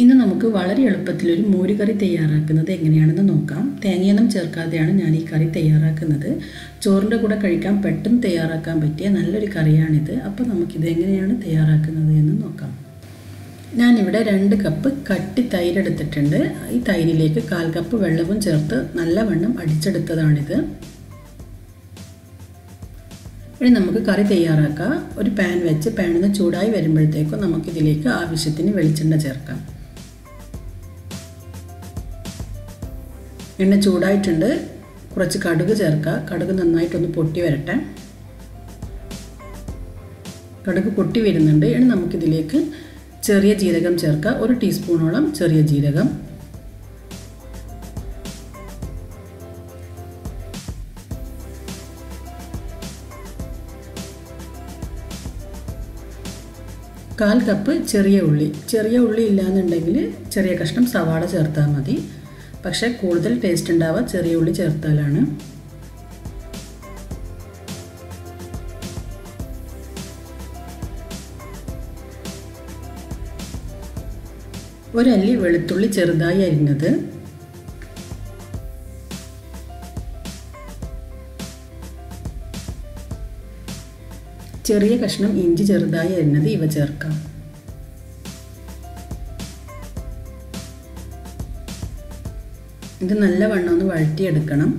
ഇന്ന് നമുക്ക് വളരെ എളുപ്പത്തിൽ ഒരു മോര് കറി തയ്യാറാക്കുന്നത് എങ്ങനെയാണെന്ന് നോക്കാം. തേങ്ങയൊന്നും ചേർക്കാതെയാണ് ഞാൻ ഈ കറി തയ്യാറാക്കുന്നത്. ചോറിൻ്റെ കൂടെ കഴിക്കാൻ പെട്ടെന്ന് തയ്യാറാക്കാൻ പറ്റിയ നല്ലൊരു കറിയാണിത്. അപ്പോൾ നമുക്കിത് എങ്ങനെയാണ് തയ്യാറാക്കുന്നത് എന്ന് നോക്കാം. ഞാനിവിടെ 2 കപ്പ് കട്ടി തൈര് എടുത്തിട്ടുണ്ട്. ഈ തൈരിലേക്ക് 1/4 കപ്പ് വെള്ളവും ചേർത്ത് നല്ലവണ്ണം അടിച്ചെടുത്തതാണിത്. ഇനി നമുക്ക് കറി തയ്യാറാക്കാം. ഒരു പാൻ വെച്ച് പാനിന് ചൂടായി വരുമ്പോഴത്തേക്കും നമുക്കിതിലേക്ക് ആവശ്യത്തിന് വെളിച്ചെണ്ണ ചേർക്കാം. എണ്ണ ചൂടായിട്ടുണ്ട്. കുറച്ച് കടുക് ചേർക്കാം. കടുക് നന്നായിട്ടൊന്ന് പൊട്ടി വരട്ടെ. കടുക് പൊട്ടി വരുന്നുണ്ട്. ഇനി നമുക്കിതിലേക്ക് ചെറിയ ജീരകം ചേർക്കാം. 1 ടീസ്പൂണോളം ചെറിയ ജീരകം. കാൽ കപ്പ് ചെറിയ ഉള്ളി. ചെറിയ ഉള്ളി ഇല്ലാന്നുണ്ടെങ്കിൽ ചെറിയ കഷ്ണം സവാള ചേർത്താൽ മതി. പക്ഷേ കൂടുതൽ ടേസ്റ്റ് ഉണ്ടാവുക ചെറിയ ഉള്ളി ചേർത്താലാണ്. ഒരല്ലി വെളുത്തുള്ളി ചെറുതായി അരിഞ്ഞത്. ചെറിയ കഷ്ണം ഇഞ്ചി ചെറുതായി അരിഞ്ഞത് ഇവ ചേർക്കാം. ഇത് നല്ലവണ്ണം ഒന്ന് വഴറ്റിയെടുക്കണം.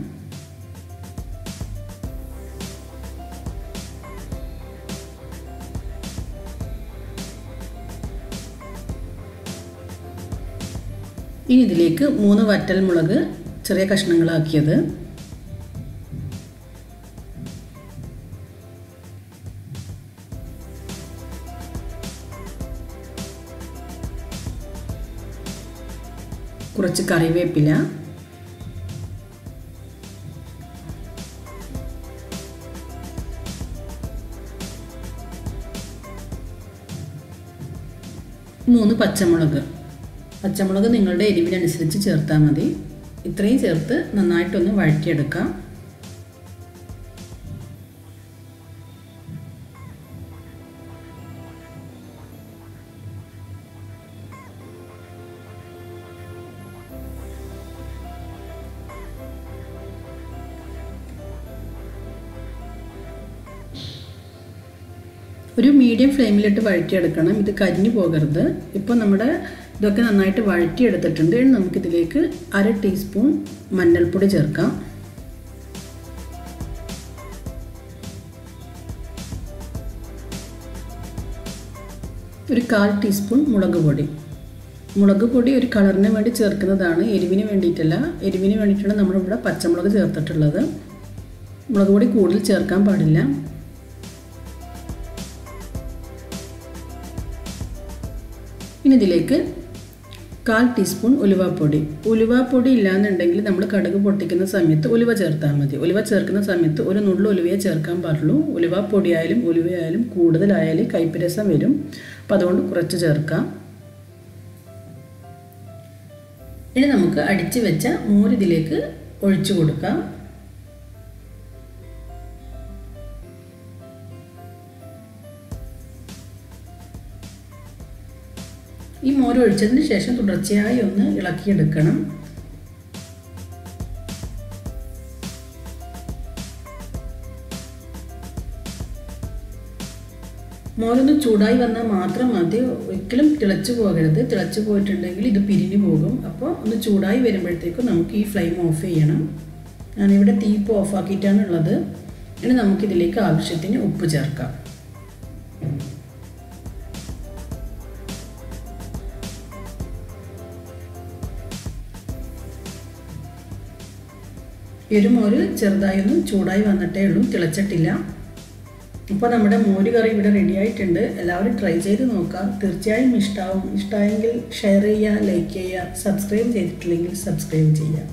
ഇനി ഇതിലേക്ക് 3 വറ്റൽമുളക് ചെറിയ കഷ്ണങ്ങളാക്കിയത്, കുറച്ച് കറിവേപ്പില, മൂന്ന് പച്ചമുളക്. പച്ചമുളക് നിങ്ങളുടെ എരിവിനനുസരിച്ച് ചേർത്താൽ മതി. ഇത്രയും ചേർത്ത് നന്നായിട്ടൊന്ന് വഴറ്റിയെടുക്കാം. ഒരു മീഡിയം ഫ്ലെയിമിലിട്ട് വഴറ്റിയെടുക്കണം. ഇത് കരിഞ്ഞു പോകരുത്. ഇപ്പോൾ നമ്മുടെ ഇതൊക്കെ നന്നായിട്ട് വഴറ്റിയെടുത്തിട്ടുണ്ട്. ഇനി നമുക്കിതിലേക്ക് 1/2 ടീസ്പൂൺ മഞ്ഞൾപ്പൊടി ചേർക്കാം. ഒരു 1/4 ടീസ്പൂൺ മുളക് പൊടി. മുളക് പൊടി ഒരു കളറിന് വേണ്ടി ചേർക്കുന്നതാണ്, എരിവിന് വേണ്ടിയിട്ടല്ല. എരിവിന് വേണ്ടിയിട്ടാണ് നമ്മളിവിടെ പച്ചമുളക് ചേർത്തിട്ടുള്ളത്. മുളക് പൊടി കൂടുതൽ ചേർക്കാൻ പാടില്ല. ഇനി ഇതിലേക്ക് 1/4 ടീസ്പൂൺ ഉലുവാപ്പൊടി. ഉലുവാപ്പൊടി ഇല്ലാന്നുണ്ടെങ്കിൽ നമ്മൾ കടുക് പൊട്ടിക്കുന്ന സമയത്ത് ഉലുവ ചേർത്താൽ മതി. ഉലുവ ചേർക്കുന്ന സമയത്ത് ഒരു നുള്ളു ഉലുവയെ ചേർക്കാൻ പാടുള്ളൂ. ഉലുവാപ്പൊടിയായാലും ഉലുവയായാലും കൂടുതലായാലും കയ്പ്പ് രസം വരും. അപ്പം അതുകൊണ്ട് കുറച്ച് ചേർക്കാം. ഇനി നമുക്ക് അടിച്ചു വെച്ച മോര് ഇതിലേക്ക് ഒഴിച്ചു കൊടുക്കാം. ഈ മോര് ഒഴിച്ചതിന് ശേഷം തുടർച്ചയായി ഒന്ന് ഇളക്കിയെടുക്കണം. മോരൊന്ന് ചൂടായി വന്നാൽ മാത്രം മതി. ഒരിക്കലും തിളച്ചു പോകരുത്. തിളച്ചു പോയിട്ടുണ്ടെങ്കിൽ ഇത് പിരിഞ്ഞു പോകും. അപ്പോൾ ഒന്ന് ചൂടായി വരുമ്പോഴത്തേക്കും നമുക്ക് ഈ ഫ്ലെയിം ഓഫ് ചെയ്യണം. ഞാനിവിടെ തീ ഇപ്പോൾ ഓഫാക്കിയിട്ടാണ് ഉള്ളത്. ഇനി നമുക്കിതിലേക്ക് ആവശ്യത്തിന് ഉപ്പ് ചേർക്കാം. മോര് ചെറുതായി ഒന്ന് ചൂടായി വന്നിട്ടേ ഉള്ളൂ, തിളച്ചിട്ടില്ല. ഇപ്പോൾ നമ്മുടെ മോര് കറി ഇവിടെ റെഡി ആയിട്ടുണ്ട്. എല്ലാവരും ട്രൈ ചെയ്ത് നോക്കാം. തീർച്ചയായും ഇഷ്ടമാവും. ഇഷ്ടമായെങ്കിൽ ഷെയർ ചെയ്യുക, ലൈക്ക് ചെയ്യുക, സബ്സ്ക്രൈബ് ചെയ്തിട്ടില്ലെങ്കിൽ സബ്സ്ക്രൈബ് ചെയ്യുക.